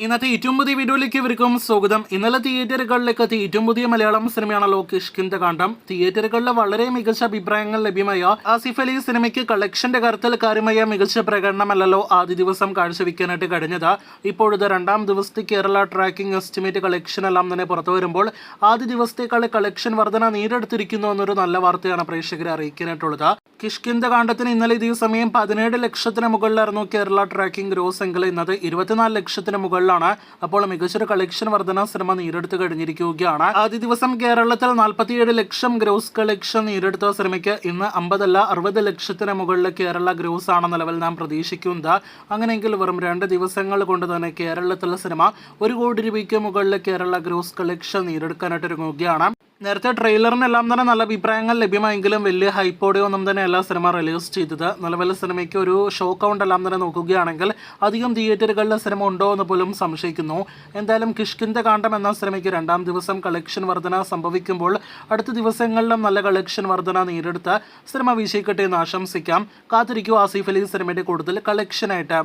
ഇന്നത്തെ ഏറ്റവും പുതിയ വീഡിയോയിലേക്ക് ഇവർക്കും സ്വാഗതം. ഇന്നലെ തിയേറ്ററുകളിലേക്ക് എത്തിയ ഏറ്റവും പുതിയ മലയാളം സിനിമയാണല്ലോ കിഷ്കിന്ധകാണ്ഡം. തിയേറ്ററുകളിലെ വളരെ മികച്ച അഭിപ്രായങ്ങൾ ലഭ്യമായ ആസിഫ് അലി സിനിമയ്ക്ക് കളക്ഷന്റെ കാര്യത്തിൽ കാര്യമായ മികച്ച പ്രകടനമല്ലല്ലോ ആദ്യ ദിവസം കാഴ്ചവെക്കാനായിട്ട് കഴിഞ്ഞത്. ഇപ്പോഴത്തെ രണ്ടാം ദിവസത്തെ കേരള ട്രാക്കിംഗ് എസ്റ്റിമേറ്റ് കളക്ഷൻ എല്ലാം തന്നെ പുറത്തു വരുമ്പോൾ ആദ്യ ദിവസത്തേക്കാൾ കളക്ഷൻ വർധന നേടിയെടുത്തിരിക്കുന്നു എന്നൊരു നല്ല വാർത്തയാണ് പ്രേക്ഷകരെ അറിയിക്കാനായിട്ടുള്ളത്. കിഷ്കിന്ധകാണ്ഡത്തിന് ഇന്നലെ ഇതേ സമയം 17 ലക്ഷത്തിന് മുകളിലായിരുന്നു കേരള ട്രാക്കിംഗ് ഗ്രോസ് എങ്കിൽ ഇന്നത് 24 ലക്ഷത്തിന് മുകളിൽ. അപ്പോൾ മികച്ചൊരു കളക്ഷൻ വർധന സിനിമ നേടിയെടുത്ത് കഴിഞ്ഞിരിക്കുകയാണ്. ആദ്യ ദിവസം കേരളത്തിൽ 47 ലക്ഷം ഗ്രോസ് കളക്ഷൻ നേടിയെടുത്ത സിനിമയ്ക്ക് ഇന്ന് 50 അല്ല 60 ലക്ഷത്തിന് മുകളിൽ കേരള ഗ്രോസ് ആണ് നിലവിൽ നാം പ്രതീക്ഷിക്കുന്നത്. അങ്ങനെയെങ്കിൽ വെറും 2 ദിവസങ്ങൾ കൊണ്ട് തന്നെ കേരളത്തിലെ സിനിമ 1 കോടി രൂപയ്ക്ക് മുകളിൽ കേരള ഗ്രോസ് കളക്ഷൻ നേടിയെടുക്കാനായിട്ട് ഒരുങ്ങുകയാണ്. നേരത്തെ ട്രെയിലറിനെല്ലാം തന്നെ നല്ല അഭിപ്രായങ്ങൾ ലഭ്യമായെങ്കിലും വലിയ ഹൈപ്പോടെ ഒന്നും തന്നെ എല്ലാ സിനിമ റിലീസ് ചെയ്തത്. നിലവിലെ സിനിമയ്ക്ക് ഒരു ഷോ കൗണ്ട് എല്ലാം തന്നെ നോക്കുകയാണെങ്കിൽ അധികം തിയേറ്ററുകളിലെ സിനിമ ഉണ്ടോ എന്ന് പോലും സംശയിക്കുന്നു. എന്തായാലും കിഷ്കിന്ധകാണ്ഡം എന്ന സിനിമയ്ക്ക് രണ്ടാം ദിവസം കളക്ഷൻ വർധന സംഭവിക്കുമ്പോൾ അടുത്ത ദിവസങ്ങളിലും നല്ല കളക്ഷൻ വർധന നേടിയെടുത്ത് സിനിമ വിജയിക്കട്ടെ എന്ന് ആശംസിക്കാം. കാത്തിരിക്കൂ ആസിഫ് അലി സിനിമയുടെ കൂടുതൽ കളക്ഷനായിട്ട്.